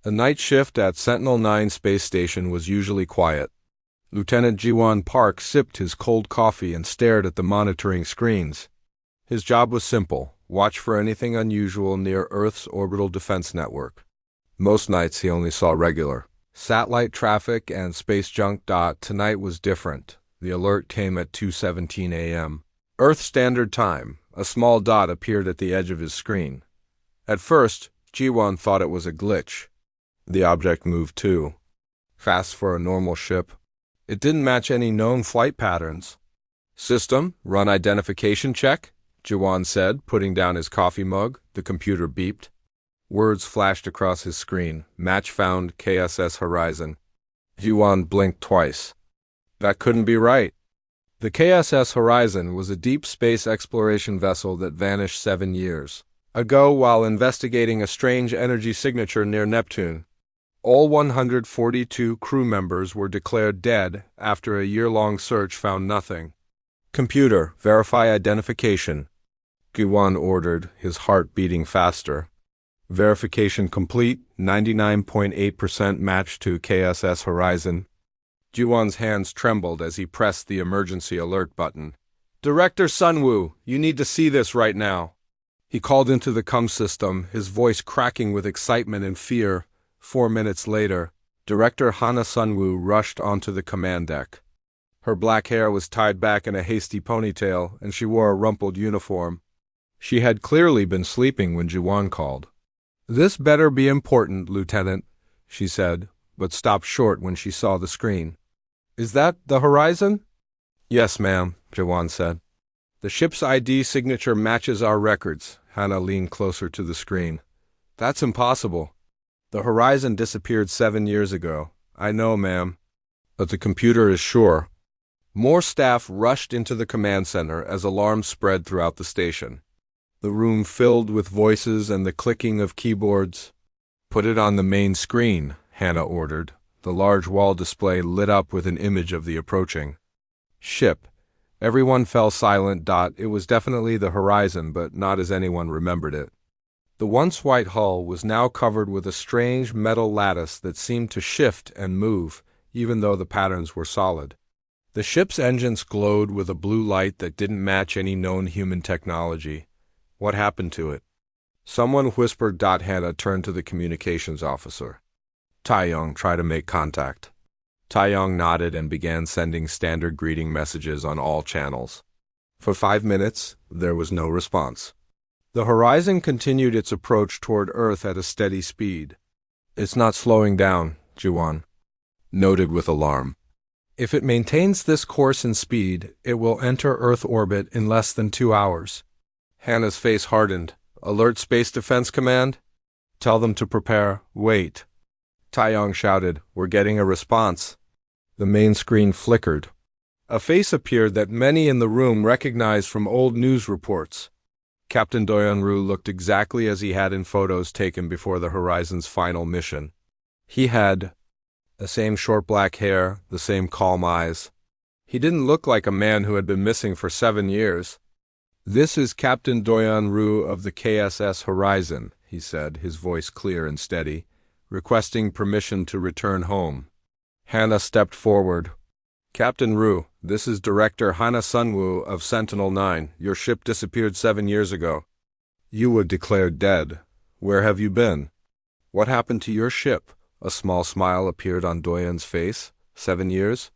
A night shift at Sentinel-9 space station was usually quiet. Lieutenant Jiwon Park sipped his cold coffee and stared at the monitoring screens. His job was simple: watch for anything unusual near Earth's orbital defense network. Most nights he only saw regular satellite traffic and space junk. Tonight was different. The alert came at 2:17 a.m. Earth Standard Time. A small dot appeared at the edge of his screen. At first, Jiwon thought it was a glitch. The object moved too fast for a normal ship. It didn't match any known flight patterns. "System, run identification check," Jiwon said, putting down his coffee mug. The computer beeped. Words flashed across his screen. "Match found, KSS Horizon." Jiwon blinked twice. That couldn't be right. The KSS Horizon was a deep space exploration vessel that vanished 7 years ago while investigating a strange energy signature near Neptune. All 142 crew members were declared dead after a year-long search found nothing. "Computer, verify identification," Jiwon ordered, his heart beating faster. Verification complete, 99.8% match to KSS Horizon. Jiwon's hands trembled as he pressed the emergency alert button. "Director Sunwoo, you need to see this right now." He called into the comm system, his voice cracking with excitement and fear. 4 minutes later, Director Hana Sunwoo rushed onto the command deck. Her black hair was tied back in a hasty ponytail, and she wore a rumpled uniform. She had clearly been sleeping when Jiwon called. "This better be important, Lieutenant," she said, but stopped short when she saw the screen. "Is that the Horizon?" "Yes, ma'am," Jiwon said. "The ship's ID signature matches our records." Hana leaned closer to the screen. "That's impossible. The Horizon disappeared 7 years ago." "I know, ma'am. But the computer is sure." More staff rushed into the command center as alarms spread throughout the station. The room filled with voices and the clicking of keyboards. "Put it on the main screen," Hana ordered. The large wall display lit up with an image of the approaching ship. Everyone fell silent. It was definitely the Horizon, but not as anyone remembered it. The once white hull was now covered with a strange metal lattice that seemed to shift and move, even though the patterns were solid. The ship's engines glowed with a blue light that didn't match any known human technology. What happened to it? Someone whispered. Hana turned to the communications officer. "Taeyong, try to make contact." Taeyong nodded and began sending standard greeting messages on all channels. For 5 minutes, there was no response. The Horizon continued its approach toward Earth at a steady speed. "It's not slowing down," Jiwon noted with alarm. "If it maintains this course and speed, it will enter Earth orbit in less than 2 hours. Hana's face hardened. "Alert Space Defense Command? Tell them to prepare." "Wait." Taeyong shouted. "We're getting a response." The main screen flickered. A face appeared that many in the room recognized from old news reports. Captain Doyeon-ru looked exactly as he had in photos taken before the Horizon's final mission. He had the same short black hair, the same calm eyes. He didn't look like a man who had been missing for 7 years. "This is Captain Doyeon-ru of the KSS Horizon," he said, his voice clear and steady, "requesting permission to return home." Hana stepped forward. "Captain Ru, this is Director Hana Sunwoo of Sentinel-9. Your ship disappeared 7 years ago. You were declared dead. Where have you been? What happened to your ship?" A small smile appeared on Doyeon's face. 7 years?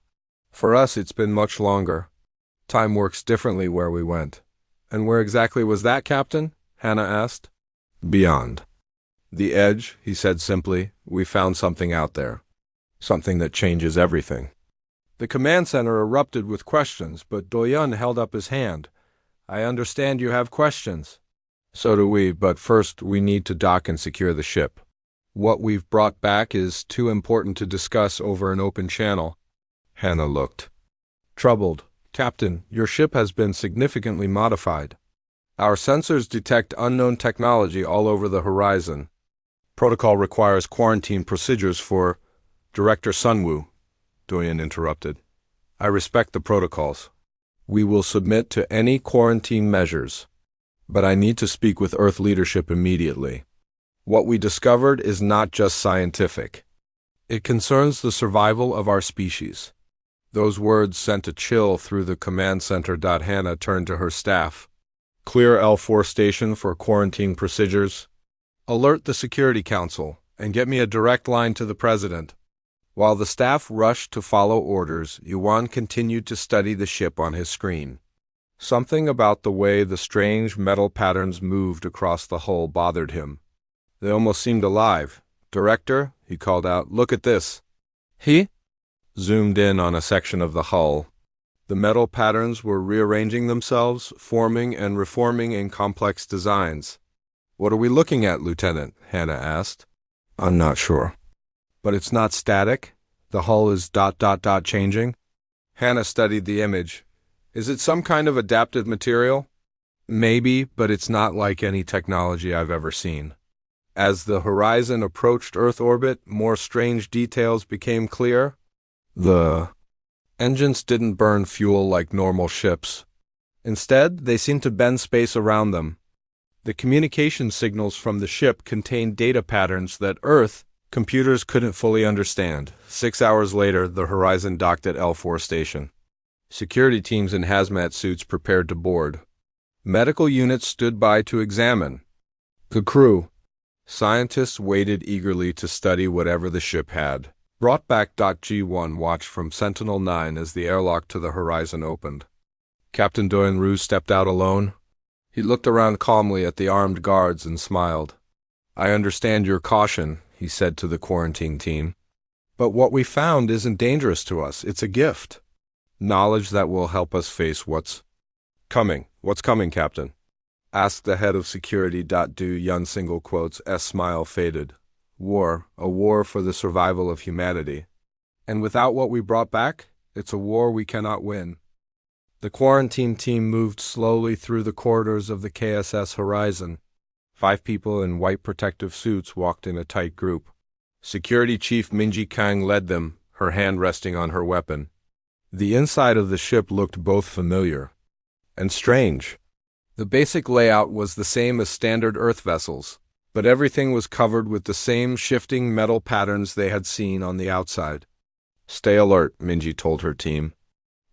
For us, it's been much longer. Time works differently where we went." "And where exactly was that, Captain?" Hana asked. "Beyond the edge," he said simply. "We found something out there. Something that changes everything." The command center erupted with questions, but Doyeon held up his hand. "I understand you have questions." "So do we, but first we need to dock and secure the ship. What we've brought back is too important to discuss over an open channel." Hana looked troubled. "Captain, your ship has been significantly modified. Our sensors detect unknown technology all over the Horizon. Protocol requires quarantine procedures for—" "Director Sunwoo," Doyeon interrupted. "I respect the protocols. We will submit to any quarantine measures. But I need to speak with Earth leadership immediately." What we discovered is not just scientific. It concerns the survival of our species. Those words sent a chill through the command center. Hannah turned to her staff. Clear L4 station for quarantine procedures. Alert the Security Council, and get me a direct line to the President. While the staff rushed to follow orders, Yuan continued to study the ship on his screen. Something about the way the strange metal patterns moved across the hull bothered him. They almost seemed alive. "Director," he called out, "look at this." He zoomed in on a section of the hull. The metal patterns were rearranging themselves, forming and reforming in complex designs. "What are we looking at, Lieutenant?" Hannah asked. "I'm not sure." "But it's not static? The hull is ... changing?" Hannah studied the image. "Is it some kind of adapted material?" "Maybe, but it's not like any technology I've ever seen." As the horizon approached Earth orbit, more strange details became clear. The engines didn't burn fuel like normal ships. Instead, they seemed to bend space around them. The communication signals from the ship contained data patterns that Earth computers couldn't fully understand. 6 hours later, the Horizon docked at L4 station. Security teams in hazmat suits prepared to board. Medical units stood by to examine. The crew. Scientists waited eagerly to study whatever the ship had. Brought back. G1 watched from Sentinel-9 as the airlock to the Horizon opened. Captain Doyen-Ru stepped out alone. He looked around calmly at the armed guards and smiled. "I understand your caution," he said to the quarantine team. "But what we found isn't dangerous to us. It's a gift. Knowledge that will help us face what's coming. What's coming, Captain?" asked the head of security. Do Yun single quotes. S smile faded. "War, a war for the survival of humanity. And without what we brought back, it's a war we cannot win." The quarantine team moved slowly through the corridors of the KSS Horizon. 5 people in white protective suits walked in a tight group. Security Chief Minji Kang led them, her hand resting on her weapon. The inside of the ship looked both familiar and strange. The basic layout was the same as standard Earth vessels, but everything was covered with the same shifting metal patterns they had seen on the outside. "Stay alert," Minji told her team.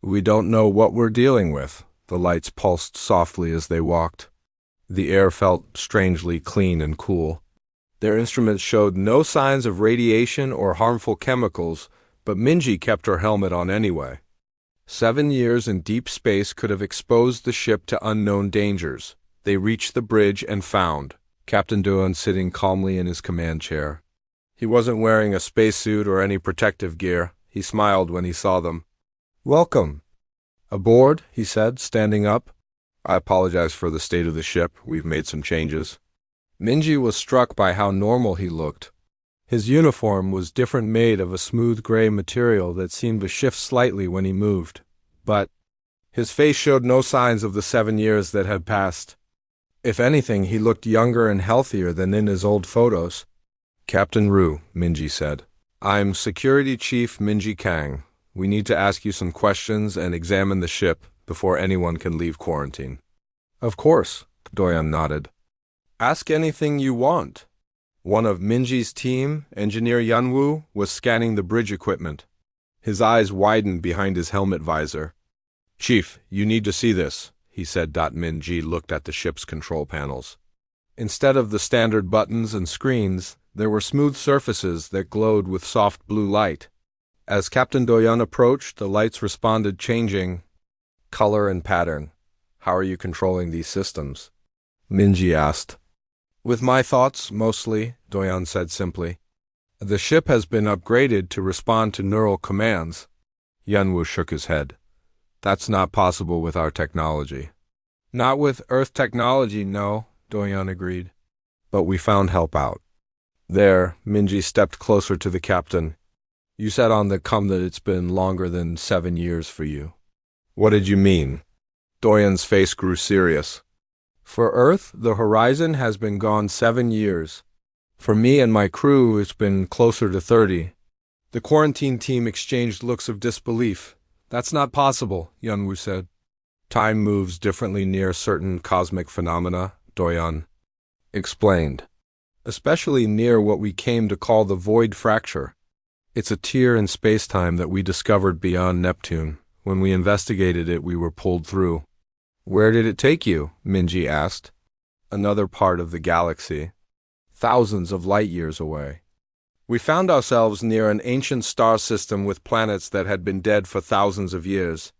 "We don't know what we're dealing with." The lights pulsed softly as they walked. The air felt strangely clean and cool. Their instruments showed no signs of radiation or harmful chemicals, but Minji kept her helmet on anyway. 7 years in deep space could have exposed the ship to unknown dangers. They reached the bridge and found Captain Doan sitting calmly in his command chair. He wasn't wearing a spacesuit or any protective gear. He smiled when he saw them. "Welcome." "Aboard," he said, standing up. "I apologize for the state of the ship. We've made some changes." Minji was struck by how normal he looked. His uniform was different, made of a smooth gray material that seemed to shift slightly when he moved. But his face showed no signs of the 7 years that had passed. If anything, he looked younger and healthier than in his old photos. "Captain Ru," Minji said. "I'm Security Chief Minji Kang. We need to ask you some questions and examine the ship before anyone can leave quarantine." "Of course," Doyan nodded. "Ask anything you want." One of Minji's team, Engineer Yunwoo, was scanning the bridge equipment. His eyes widened behind his helmet visor. "Chief, you need to see this," he said. Minji looked at the ship's control panels. Instead of the standard buttons and screens, there were smooth surfaces that glowed with soft blue light. As Captain Doyan approached, the lights responded, changing color and pattern. "How are you controlling these systems?" Minji asked. "With my thoughts, mostly," Doyan said simply. "The ship has been upgraded to respond to neural commands." Yunwoo shook his head. "That's not possible with our technology." "Not with Earth technology, no," Doyan agreed. "But we found help out." "There," Minji stepped closer to the captain. "You said on the com that it's been longer than 7 years for you." "What did you mean?" Doyan's face grew serious. "For Earth, the Horizon has been gone 7 years. For me and my crew, it's been closer to 30. The quarantine team exchanged looks of disbelief. "That's not possible," Yunwoo said. "Time moves differently near certain cosmic phenomena," Doyan explained. especially near what we came to call the void fracture. It's a tier in space-time that we discovered beyond Neptune. When we investigated it, we were pulled through. Where did it take you? Minji asked. Another part of the galaxy. Thousands of light years away. We found ourselves near an ancient star system with planets that had been dead for thousands of years.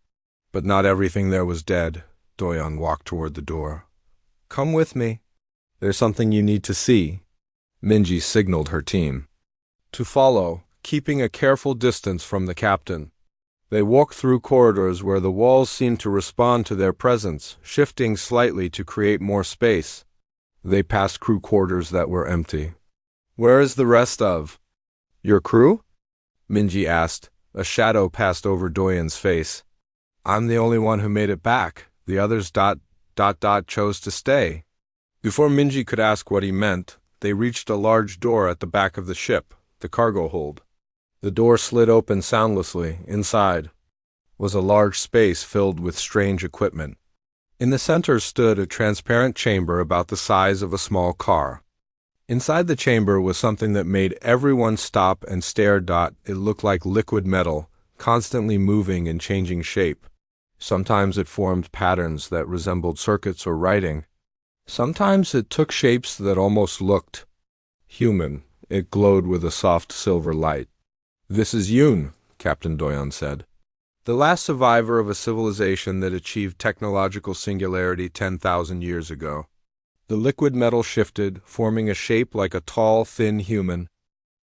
But not everything there was dead. Doyon walked toward the door. Come with me. There's something you need to see. Minji signaled her team to follow, keeping a careful distance from the captain. They walked through corridors where the walls seemed to respond to their presence, shifting slightly to create more space. They passed crew quarters that were empty. Where is the rest of your crew? Minji asked. A shadow passed over Doyen's face. I'm the only one who made it back. The others ... chose to stay. Before Minji could ask what he meant, they reached a large door at the back of the ship, the cargo hold. The door slid open soundlessly. Inside was a large space filled with strange equipment. In the center stood a transparent chamber about the size of a small car. Inside the chamber was something that made everyone stop and stare. It looked like liquid metal, constantly moving and changing shape. Sometimes it formed patterns that resembled circuits or writing. Sometimes it took shapes that almost looked human. It glowed with a soft silver light. This is Yoon, Captain Doyon said. The last survivor of a civilization that achieved technological singularity 10,000 years ago. The liquid metal shifted, forming a shape like a tall, thin human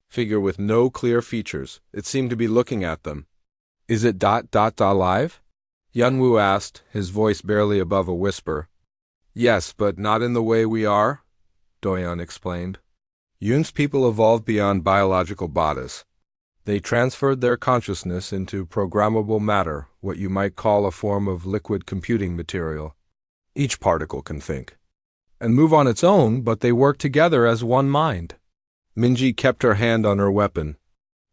figure with no clear features. It seemed to be looking at them. Is it ... alive? Yunwoo asked, his voice barely above a whisper. Yes, but not in the way we are, Doyon explained. Yoon's people evolved beyond biological bodies. They transferred their consciousness into programmable matter, what you might call a form of liquid computing material. Each particle can think and move on its own, but they work together as one mind. Minji kept her hand on her weapon.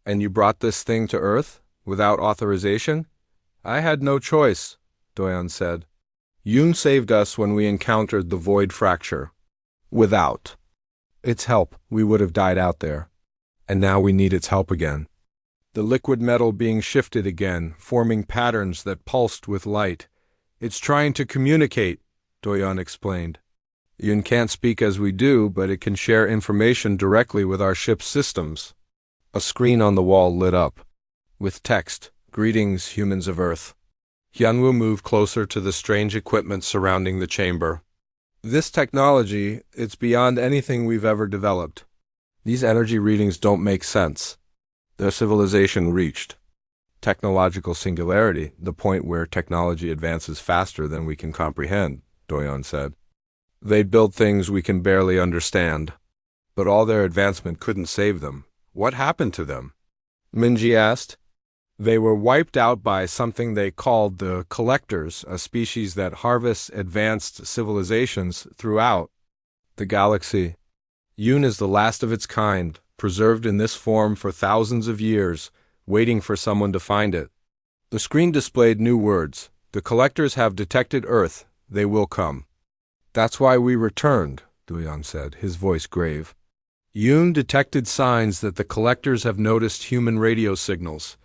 And you brought this thing to Earth, without authorization? I had no choice, Doyon said. Yoon saved us when we encountered the void fracture. Without its help, we would have died out there. And now we need its help again. The liquid metal being shifted again, forming patterns that pulsed with light. It's trying to communicate, Doyon explained. Yoon can't speak as we do, but it can share information directly with our ship's systems. A screen on the wall lit up. With text, Greetings, humans of Earth. Hyunwoo moved closer to the strange equipment surrounding the chamber. This technology, it's beyond anything we've ever developed. These energy readings don't make sense. Their civilization reached technological singularity, the point where technology advances faster than we can comprehend, Doyon said. They built things we can barely understand. But all their advancement couldn't save them. What happened to them? Minji asked. They were wiped out by something they called the Collectors, a species that harvests advanced civilizations throughout the galaxy. Yoon is the last of its kind, preserved in this form for thousands of years, waiting for someone to find it. The screen displayed new words. The Collectors have detected Earth. They will come. That's why we returned, Doyon said, his voice grave. Yoon detected signs that the Collectors have noticed human radio signals.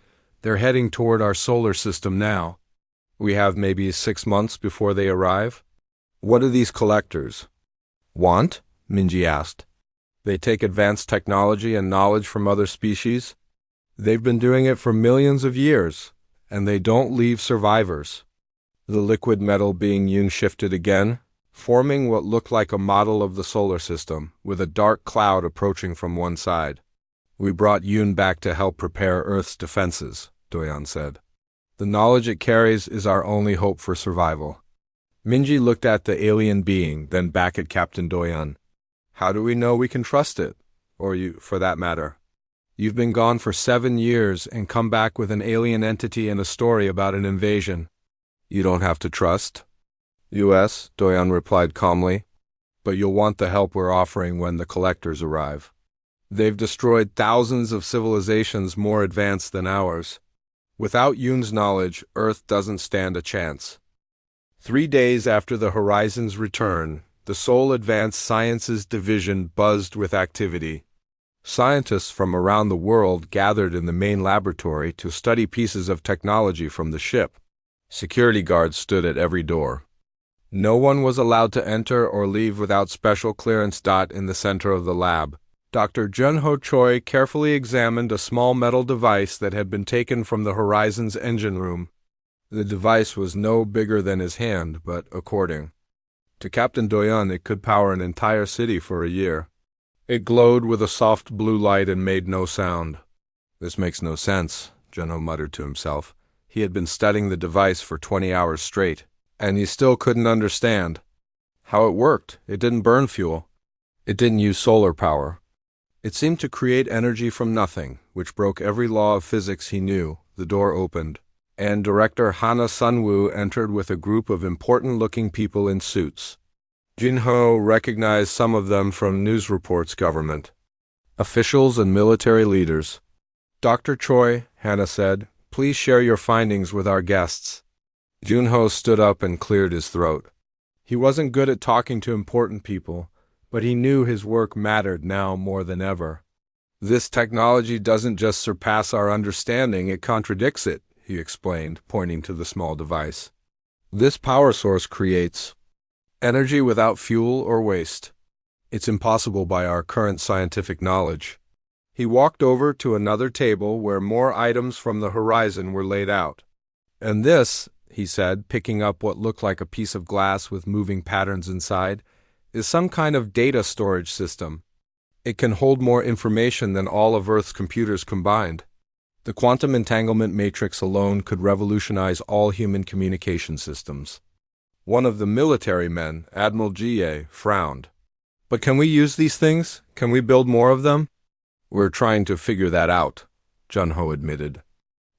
They're heading toward our solar system now. We have maybe 6 months before they arrive. What do these Collectors want? Minji asked. They take advanced technology and knowledge from other species. They've been doing it for millions of years, and they don't leave survivors. The liquid metal being Yoon shifted again, forming what looked like a model of the solar system, with a dark cloud approaching from one side. We brought Yoon back to help prepare Earth's defenses, Doyon said. The knowledge it carries is our only hope for survival. Minji looked at the alien being, then back at Captain Doyon. How do we know we can trust it? Or you, for that matter. You've been gone for 7 years and come back with an alien entity and a story about an invasion. You don't have to trust. U.S., Doyon replied calmly. But you'll want the help we're offering when the Collectors arrive. They've destroyed thousands of civilizations more advanced than ours. Without Yoon's knowledge, Earth doesn't stand a chance. 3 days after the Horizon's return, The Seoul Advanced Sciences Division buzzed with activity. Scientists from around the world gathered in the main laboratory to study pieces of technology from the ship. Security guards stood at every door. No one was allowed to enter or leave without special clearance. In the center of the lab, Dr. Junho Choi carefully examined a small metal device that had been taken from the Horizon's engine room. The device was no bigger than his hand, but according to Captain Doyon, it could power an entire city for a year. It glowed with a soft blue light and made no sound. This makes no sense, Junho muttered to himself. He had been studying the device for 20 hours straight, and he still couldn't understand how it worked. It didn't burn fuel. It didn't use solar power. It seemed to create energy from nothing, which broke every law of physics he knew. The door opened, and Director Hana Sunwoo entered with a group of important-looking people in suits. Junho recognized some of them from news reports. Government officials and military leaders. Dr. Choi, Hana said, please share your findings with our guests. Junho stood up and cleared his throat. He wasn't good at talking to important people, but he knew his work mattered now more than ever. This technology doesn't just surpass our understanding, it contradicts it, he explained, pointing to the small device. This power source creates energy without fuel or waste. It's impossible by our current scientific knowledge. He walked over to another table where more items from the Horizon were laid out. And this, he said, picking up what looked like a piece of glass with moving patterns inside, is some kind of data storage system. It can hold more information than all of Earth's computers combined. The quantum entanglement matrix alone could revolutionize all human communication systems. One of the military men, Admiral Jie, frowned. But can we use these things? Can we build more of them? We're trying to figure that out, Junho admitted.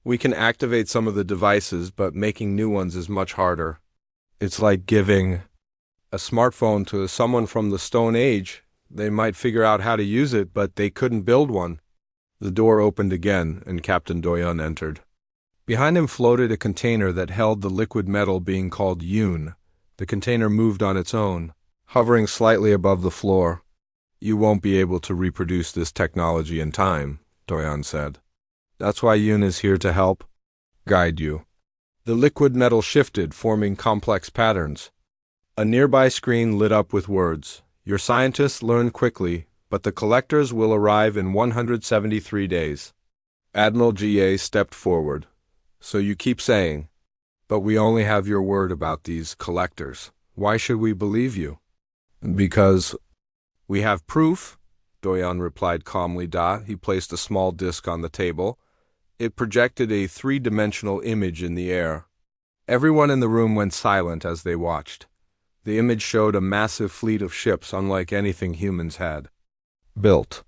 We can activate some of the devices, but making new ones is much harder. It's like giving a smartphone to someone from the Stone Age. They might figure out how to use it, but they couldn't build one. The door opened again, and Captain Doyon entered. Behind him floated a container that held the liquid metal being called Yoon. The container moved on its own, hovering slightly above the floor. You won't be able to reproduce this technology in time, Doyon said. That's why Yoon is here to help guide you. The liquid metal shifted, forming complex patterns. A nearby screen lit up with words. Your scientists learn quickly, but the collectors will arrive in 173 days. Admiral Jie stepped forward. So you keep saying, but we only have your word about these collectors. Why should we believe you? Because we have proof, Doyon replied calmly. He placed a small disk on the table. It projected a three-dimensional image in the air. Everyone in the room went silent as they watched. The image showed a massive fleet of ships unlike anything humans had built.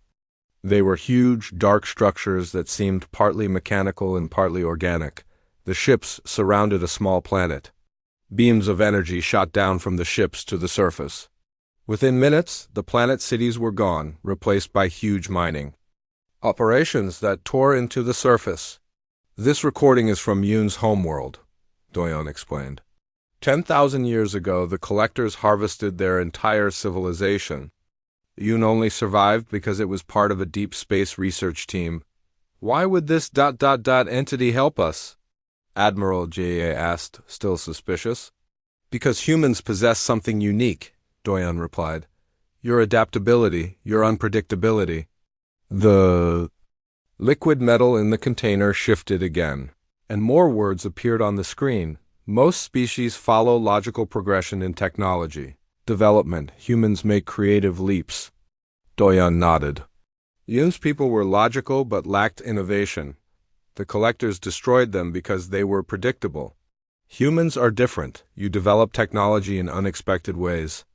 They were huge, dark structures that seemed partly mechanical and partly organic. The ships surrounded a small planet. Beams of energy shot down from the ships to the surface. Within minutes, the planet's cities were gone, replaced by huge mining operations that tore into the surface. This recording is from Yoon's homeworld, Doyon explained. 10,000 years ago, the collectors harvested their entire civilization. Yoon only survived because it was part of a deep space research team. Why would this entity help us? Admiral Jie asked, still suspicious. Because humans possess something unique, Doyon replied. Your adaptability, your unpredictability. The liquid metal in the container shifted again, and more words appeared on the screen. Most species follow logical progression in technology development. Humans make creative leaps. Doyon nodded. Yoon's people were logical but lacked innovation. The collectors destroyed them because they were predictable. Humans are different. You develop technology in unexpected ways.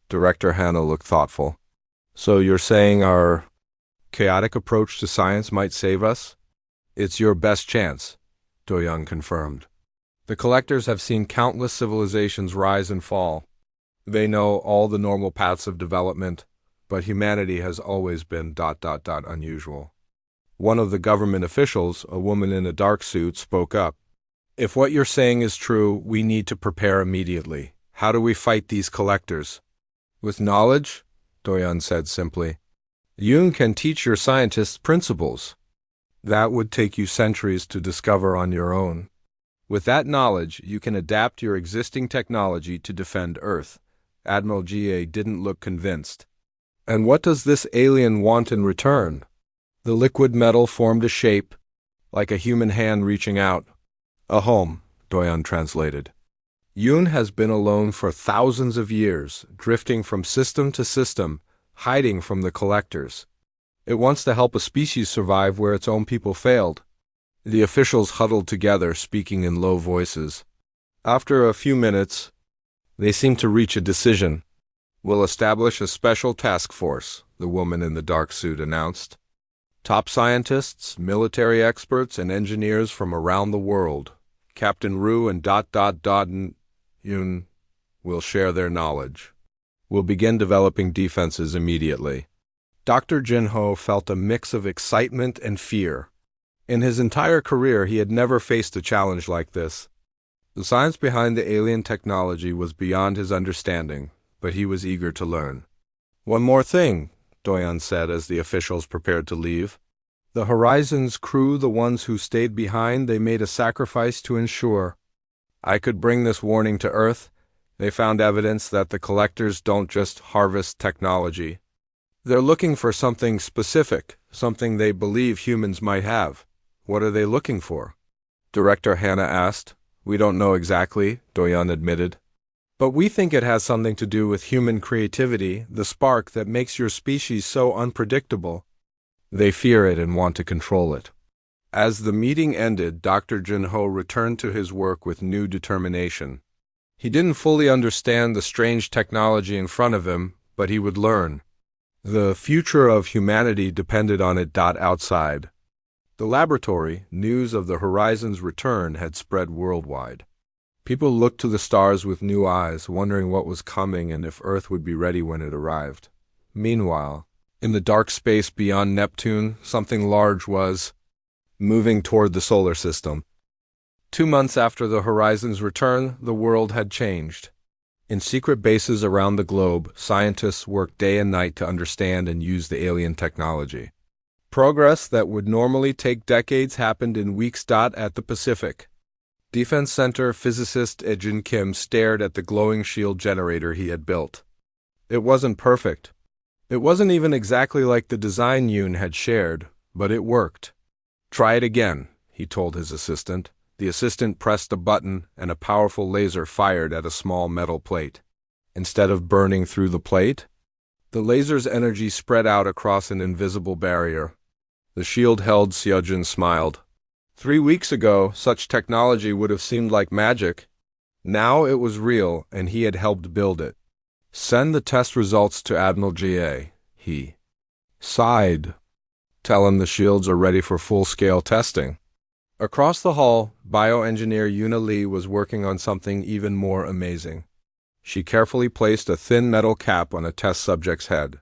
Director Hana looked thoughtful. So you're saying our chaotic approach to science might save us? It's your best chance, Doyon confirmed. The collectors have seen countless civilizations rise and fall. They know all the normal paths of development, but humanity has always been unusual. One of the government officials, a woman in a dark suit, spoke up. If what you're saying is true, we need to prepare immediately. How do we fight these collectors? With knowledge, Doyan said simply, Yoon can teach your scientists principles. That would take you centuries to discover on your own. With that knowledge, you can adapt your existing technology to defend Earth. Admiral Ga didn't look convinced. And what does this alien want in return? The liquid metal formed a shape, like a human hand reaching out. A home, Doyan translated. Yoon has been alone for thousands of years, drifting from system to system, hiding from the collectors. It wants to help a species survive where its own people failed. The officials huddled together, speaking in low voices. After a few minutes, they seemed to reach a decision. We'll establish a special task force, the woman in the dark suit announced. Top scientists, military experts, and engineers from around the world. Captain Ru and Yoon will share their knowledge. We'll begin developing defenses immediately. Dr. Jinho felt a mix of excitement and fear. In his entire career, he had never faced a challenge like this. The science behind the alien technology was beyond his understanding, but he was eager to learn. One more thing, Doyan said as the officials prepared to leave. The Horizon's crew, the ones who stayed behind, they made a sacrifice to ensure I could bring this warning to Earth. They found evidence that the collectors don't just harvest technology. They're looking for something specific, something they believe humans might have. What are they looking for? Director Hannah asked. We don't know exactly, Doyan admitted. But we think it has something to do with human creativity, the spark that makes your species so unpredictable. They fear it and want to control it. As the meeting ended, Dr. Jinho returned to his work with new determination. He didn't fully understand the strange technology in front of him, but he would learn. The future of humanity depended on it. Outside the laboratory, news of the Horizon's return had spread worldwide. People looked to the stars with new eyes, wondering what was coming and if Earth would be ready when it arrived. Meanwhile, in the dark space beyond Neptune, something large was moving toward the solar system. 2 months after the Horizon's return, the world had changed. In secret bases around the globe, scientists worked day and night to understand and use the alien technology. Progress that would normally take decades happened in weeks. At the Pacific Defense Center, physicist Ejin Kim stared at the glowing shield generator he had built. It wasn't perfect. It wasn't even exactly like the design Yoon had shared, but it worked. Try it again, he told his assistant. The assistant pressed a button, and a powerful laser fired at a small metal plate. Instead of burning through the plate, the laser's energy spread out across an invisible barrier. The shield-held Seojin smiled. 3 weeks ago, such technology would have seemed like magic. Now it was real, and he had helped build it. Send the test results to Admiral Ga, he sighed. Tell him the shields are ready for full-scale testing. Across the hall, bioengineer Yuna Lee was working on something even more amazing. She carefully placed a thin metal cap on a test subject's head.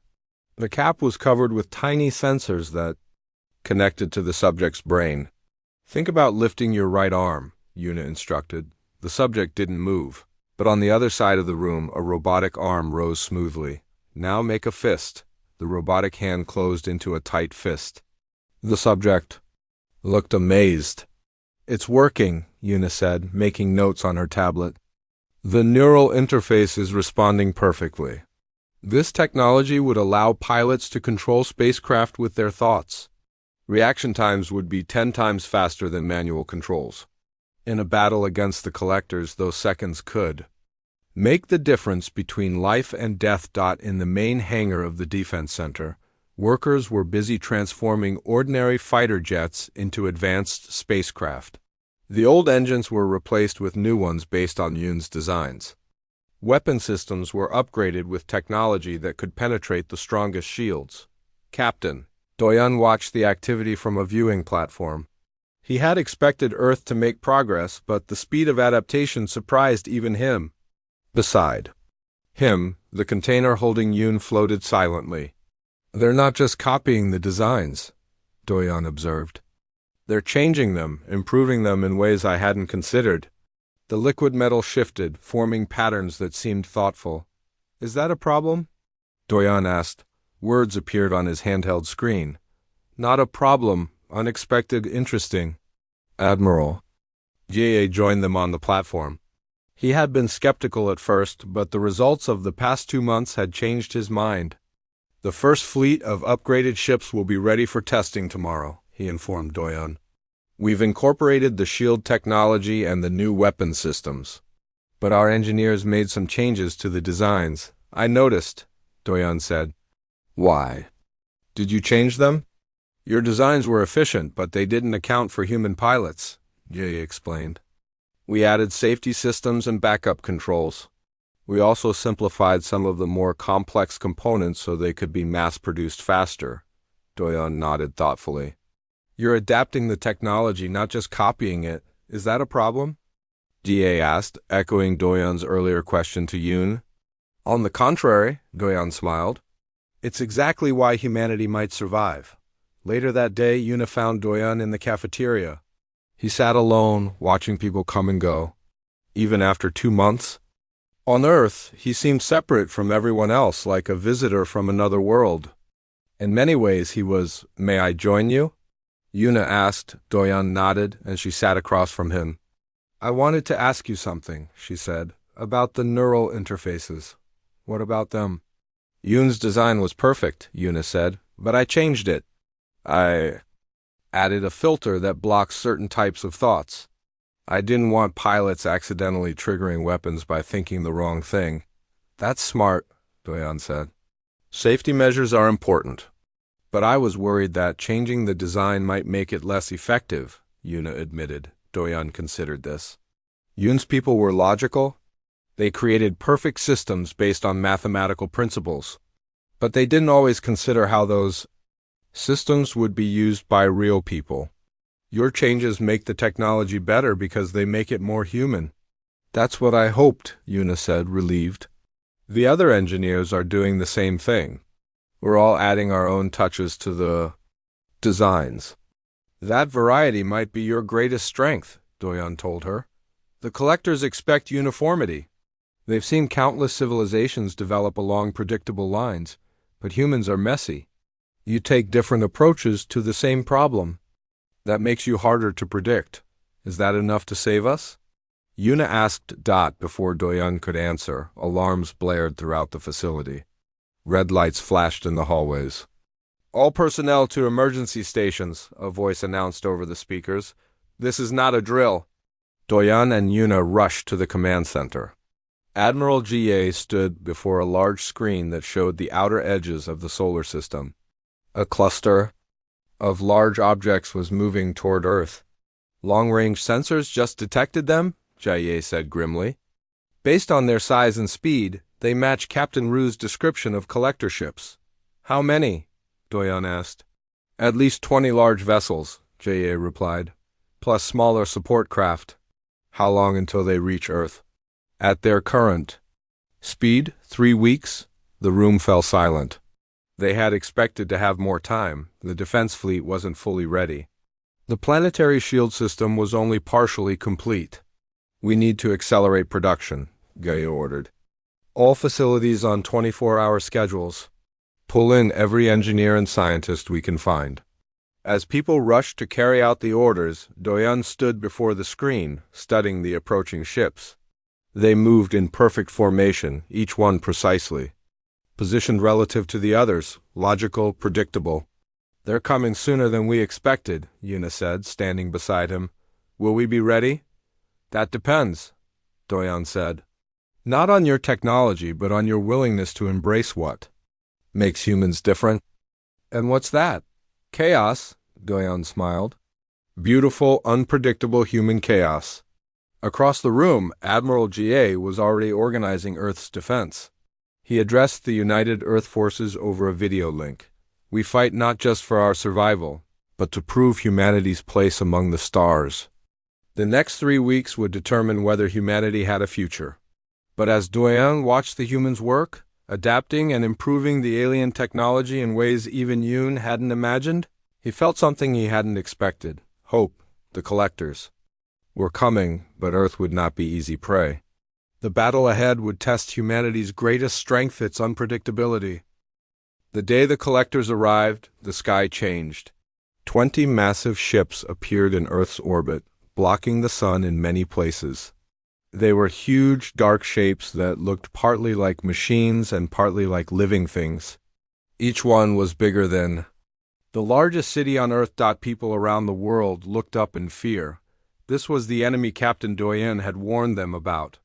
The cap was covered with tiny sensors that connected to the subject's brain. Think about lifting your right arm, Yuna instructed. The subject didn't move, but on the other side of the room, a robotic arm rose smoothly. Now make a fist. The robotic hand closed into a tight fist. The subject looked amazed. It's working, Yuna said, making notes on her tablet. The neural interface is responding perfectly. This technology would allow pilots to control spacecraft with their thoughts. Reaction times would be 10 times faster than manual controls. In a battle against the collectors, those seconds could make the difference between life and death. In the main hangar of the Defense Center, workers were busy transforming ordinary fighter jets into advanced spacecraft. The old engines were replaced with new ones based on Yoon's designs. Weapon systems were upgraded with technology that could penetrate the strongest shields. Captain Doyan watched the activity from a viewing platform. He had expected Earth to make progress, but the speed of adaptation surprised even him. Beside him, the container holding Yoon floated silently. They're not just copying the designs, Doyan observed. They're changing them, improving them in ways I hadn't considered. The liquid metal shifted, forming patterns that seemed thoughtful. Is that a problem? Doyan asked. Words appeared on his handheld screen. Not a problem. Unexpected, interesting. Admiral. Jie joined them on the platform. He had been skeptical at first, but the results of the past 2 months had changed his mind. The first fleet of upgraded ships will be ready for testing tomorrow, he informed Doyan. We've incorporated the shield technology and the new weapon systems. But our engineers made some changes to the designs. I noticed, Doyan said. Why? Did you change them? Your designs were efficient, but they didn't account for human pilots, Jay explained. We added safety systems and backup controls. We also simplified some of the more complex components so they could be mass-produced faster, Doyan nodded thoughtfully. You're adapting the technology, not just copying it. Is that a problem? Da asked, echoing Doyan's earlier question to Yoon. On the contrary, Doyan smiled. It's exactly why humanity might survive. Later that day, Yoon found Doyan in the cafeteria. He sat alone, watching people come and go. Even after 2 months? On Earth, he seemed separate from everyone else, like a visitor from another world. In many ways, he was, "May I join you?" Yuna asked. Doyan nodded, and she sat across from him. I wanted to ask you something, she said, about the neural interfaces. What about them? Yoon's design was perfect, Yuna said, but I changed it. I added a filter that blocks certain types of thoughts. I didn't want pilots accidentally triggering weapons by thinking the wrong thing. That's smart, Doyan said. Safety measures are important. But I was worried that changing the design might make it less effective, Yuna admitted. Doyan considered this. Yoon's people were logical. They created perfect systems based on mathematical principles. But they didn't always consider how those systems would be used by real people. Your changes make the technology better because they make it more human. That's what I hoped, Yuna said, relieved. The other engineers are doing the same thing. We're all adding our own touches to the designs. That variety might be your greatest strength, Doyan told her. The collectors expect uniformity. They've seen countless civilizations develop along predictable lines, but humans are messy. You take different approaches to the same problem. That makes you harder to predict. Is that enough to save us? Yuna asked Dot before Doyan could answer. Alarms blared throughout the facility. Red lights flashed in the hallways. All personnel to emergency stations, a voice announced over the speakers. This is not a drill. Doyan and Yuna rushed to the command center. Admiral Ga stood before a large screen that showed the outer edges of the solar system. A cluster of large objects was moving toward Earth. Long-range sensors just detected them, Jie said grimly. Based on their size and speed, they match Captain Ru's description of collector ships. How many? Doyan asked. At least 20 large vessels, Jie replied, plus smaller support craft. How long until they reach Earth? At their current speed, 3 weeks. The room fell silent. They had expected to have more time. The defense fleet wasn't fully ready. The planetary shield system was only partially complete. We need to accelerate production, Gaia ordered. All facilities on 24-hour schedules. Pull in every engineer and scientist we can find. As people rushed to carry out the orders, Doyan stood before the screen, studying the approaching ships. They moved in perfect formation, each one precisely. Positioned relative to the others, logical, predictable. They're coming sooner than we expected, Yuna said, standing beside him. Will we be ready? That depends, Doyan said. Not on your technology, but on your willingness to embrace what makes humans different. And what's that? Chaos, Doyan smiled. Beautiful, unpredictable human chaos. Across the room, Admiral Ga was already organizing Earth's defense. He addressed the United Earth Forces over a video link. We fight not just for our survival, but to prove humanity's place among the stars. The next 3 weeks would determine whether humanity had a future. But as Doyan watched the humans work, adapting and improving the alien technology in ways even Yoon hadn't imagined, he felt something he hadn't expected. Hope, the collectors, were coming, but Earth would not be easy prey. The battle ahead would test humanity's greatest strength, its unpredictability. The day the collectors arrived, the sky changed. 20 massive ships appeared in Earth's orbit, blocking the sun in many places. They were huge, dark shapes that looked partly like machines and partly like living things. Each one was bigger than the largest city on Earth. People around the world looked up in fear. This was the enemy Captain Doyen had warned them about.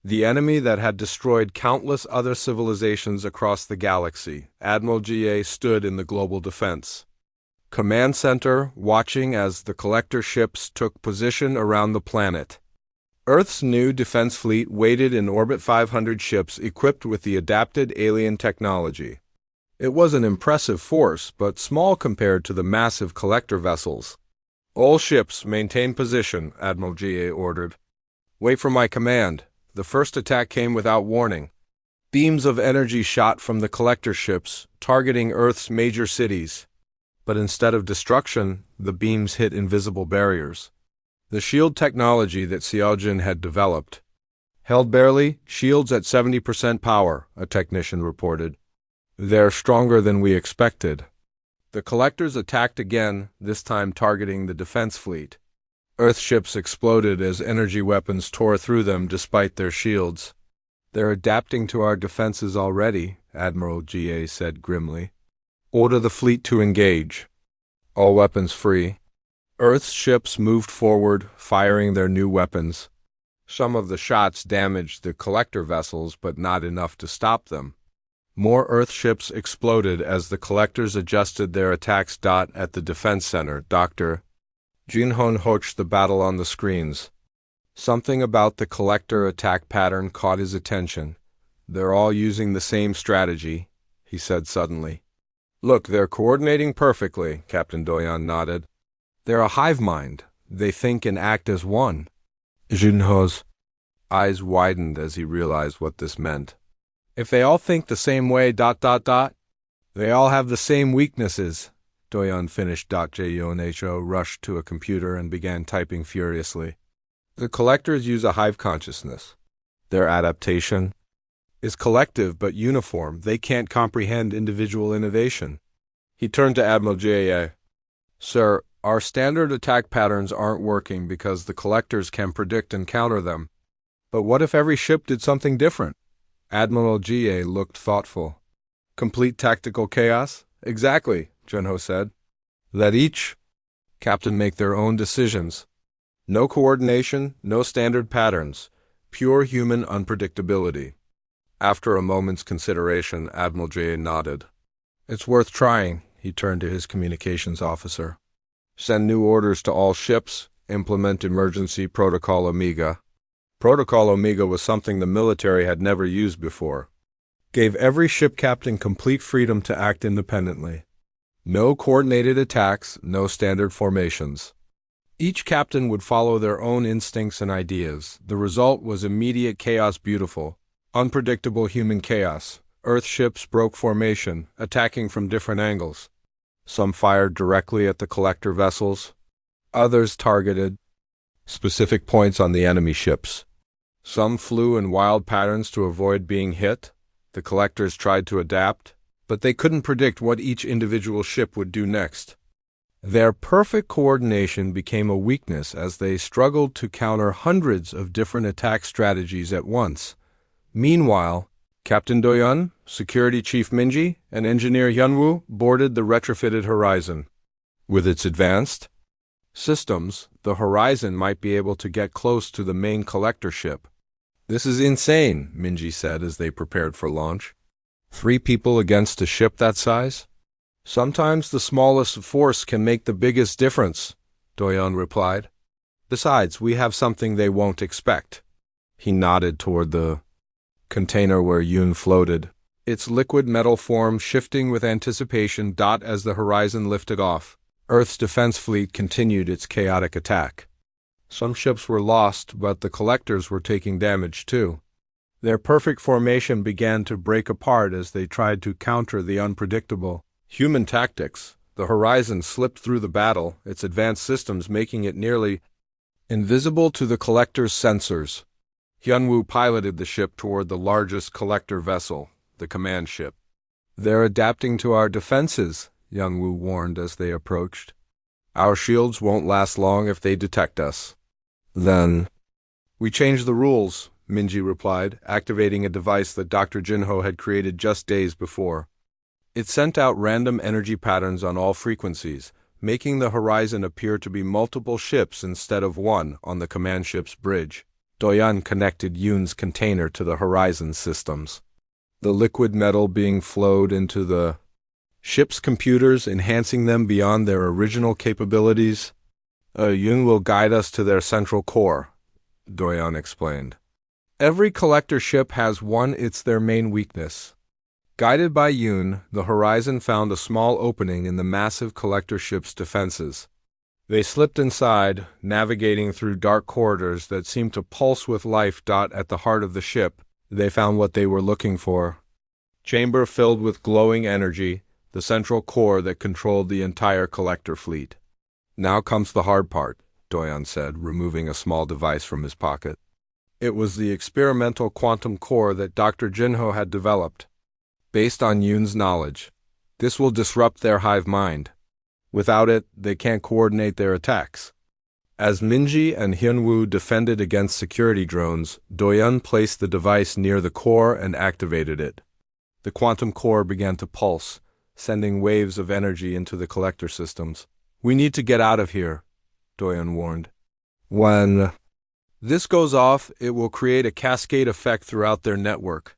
The enemy that had destroyed countless other civilizations across the galaxy. Admiral Ga stood in the global defense command center, watching as the collector ships took position around the planet. Earth's new defense fleet waited in orbit, 500 ships equipped with the adapted alien technology. It was an impressive force, but small compared to the massive collector vessels. All ships maintain position, Admiral Ga ordered. Wait for my command. The first attack came without warning. Beams of energy shot from the collector ships, targeting Earth's major cities. But instead of destruction, the beams hit invisible barriers. The shield technology that Xiaojin had developed held barely, shields at 70% power, a technician reported. They're stronger than we expected. The collectors attacked again, this time targeting the defense fleet. Earth ships exploded as energy weapons tore through them despite their shields. They're adapting to our defenses already, Admiral Ga said grimly. Order the fleet to engage. All weapons free. Earth's ships moved forward, firing their new weapons. Some of the shots damaged the collector vessels, but not enough to stop them. More Earth ships exploded as the collectors adjusted their attacks. At the defense center, Dr. Jinhon watched the battle on the screens. Something about the collector attack pattern caught his attention. They're all using the same strategy, he said suddenly. Look, they're coordinating perfectly, Captain Doyen nodded. They're a hive mind. They think and act as one. Jinho's eyes widened as he realized what this meant. If they all think the same way, they all have the same weaknesses. Doyen finished. Jonho rushed to a computer and began typing furiously. The collectors use a hive consciousness. Their adaptation is collective but uniform. They can't comprehend individual innovation. He turned to Admiral Ga. Sir, our standard attack patterns aren't working because the collectors can predict and counter them. But what if every ship did something different? Admiral Ga looked thoughtful. Complete tactical chaos? Exactly, Junho said. Let each captain make their own decisions. No coordination, no standard patterns. Pure human unpredictability. After a moment's consideration, Admiral Ga nodded. It's worth trying, he turned to his communications officer. Send new orders to all ships. Implement Emergency Protocol Omega. Protocol Omega was something the military had never used before. Gave every ship captain complete freedom to act independently. No coordinated attacks, no standard formations. Each captain would follow their own instincts and ideas. The result was immediate chaos. Beautiful, unpredictable human chaos. Earth ships broke formation, attacking from different angles. Some fired directly at the collector vessels. Others targeted specific points on the enemy ships. Some flew in wild patterns to avoid being hit. The collectors tried to adapt, but they couldn't predict what each individual ship would do next. Their perfect coordination became a weakness as they struggled to counter hundreds of different attack strategies at once. Meanwhile, Captain Doyen, Security Chief Minji, and Engineer Hyunwoo boarded the retrofitted Horizon. With its advanced systems, the Horizon might be able to get close to the main collector ship. This is insane, Minji said as they prepared for launch. 3 people against a ship that size? Sometimes the smallest force can make the biggest difference, Doyen replied. Besides, we have something they won't expect. He nodded toward the container where Yoon floated, its liquid metal form shifting with anticipation. As the Horizon lifted off, Earth's defense fleet continued its chaotic attack. Some ships were lost, but the collectors were taking damage too. Their perfect formation began to break apart as they tried to counter the unpredictable human tactics. The Horizon slipped through the battle, its advanced systems making it nearly invisible to the collector's sensors. Hyunwoo piloted the ship toward the largest collector vessel, the command ship. They're adapting to our defenses, Young-woo warned as they approached. Our shields won't last long if they detect us. Then, we changed the rules, Minji replied, activating a device that Dr. Jinho had created just days before. It sent out random energy patterns on all frequencies, making the horizon appear to be multiple ships instead of one on the command ship's bridge. Doyan connected Yoon's container to the horizon systems. The liquid metal being flowed into the ship's computers, enhancing them beyond their original capabilities. Yoon will guide us to their central core, Doyan explained. Every collector ship has one, it's their main weakness. Guided by Yoon, the Horizon found a small opening in the massive collector ship's defenses. They slipped inside, navigating through dark corridors that seemed to pulse with life. At the heart of the ship, they found what they were looking for. Chamber filled with glowing energy, the central core that controlled the entire collector fleet. Now comes the hard part, Doyan said, removing a small device from his pocket. It was the experimental quantum core that Dr. Jinho had developed. Based on Yoon's knowledge, this will disrupt their hive mind. Without it, they can't coordinate their attacks. As Minji and Hyunwoo defended against security drones, Doyan placed the device near the core and activated it. The quantum core began to pulse, sending waves of energy into the collector systems. We need to get out of here, Doyan warned. When this goes off, it will create a cascade effect throughout their network.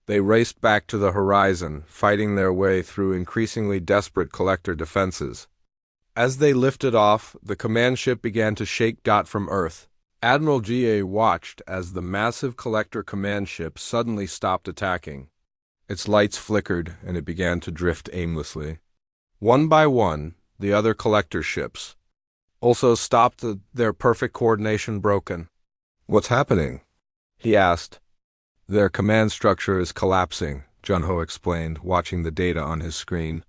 They raced back to the horizon, fighting their way through increasingly desperate collector defenses. As they lifted off, the command ship began to shake. From Earth, Admiral Ga watched as the massive collector command ship suddenly stopped attacking. Its lights flickered, and it began to drift aimlessly. One by one, the other collector ships also stopped, their perfect coordination broken. What's happening? He asked. Their command structure is collapsing, Junho explained, watching the data on his screen.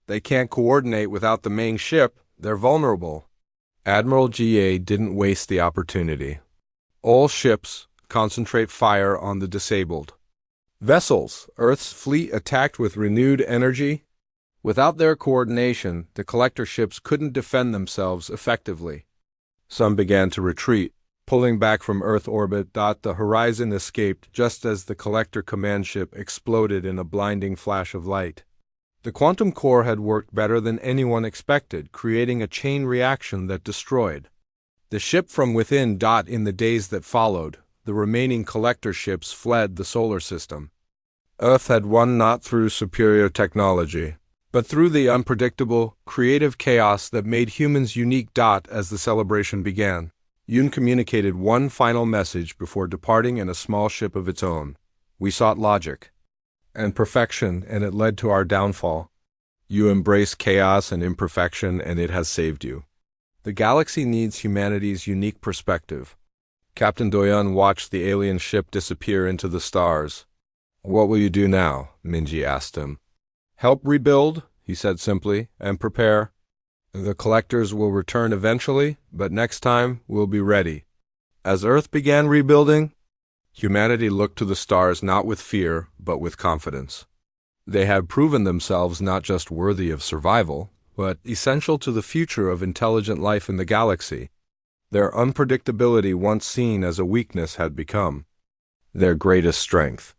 They can't coordinate without the main ship. They're vulnerable. Admiral Ga didn't waste the opportunity. All ships, concentrate fire on the disabled vessels. Earth's fleet attacked with renewed energy. Without their coordination, the collector ships couldn't defend themselves effectively. Some began to retreat, pulling back from Earth orbit. The Horizon escaped just as the collector command ship exploded in a blinding flash of light. The quantum core had worked better than anyone expected, creating a chain reaction that destroyed the ship from within. In the days that followed, the remaining collector ships fled the solar system. Earth had won not through superior technology, but through the unpredictable, creative chaos that made humans unique. As the celebration began, Yoon communicated one final message before departing in a small ship of its own. We sought logic and perfection, and it led to our downfall. You embrace chaos and imperfection, and it has saved you. The galaxy needs humanity's unique perspective. Captain Doyan watched the alien ship disappear into the stars. What will you do now? Minji asked him. Help rebuild, he said simply, and prepare. The collectors will return eventually, but next time we'll be ready. As Earth began rebuilding, humanity looked to the stars not with fear, but with confidence. They had proven themselves not just worthy of survival, but essential to the future of intelligent life in the galaxy. Their unpredictability, once seen as a weakness, had become their greatest strength.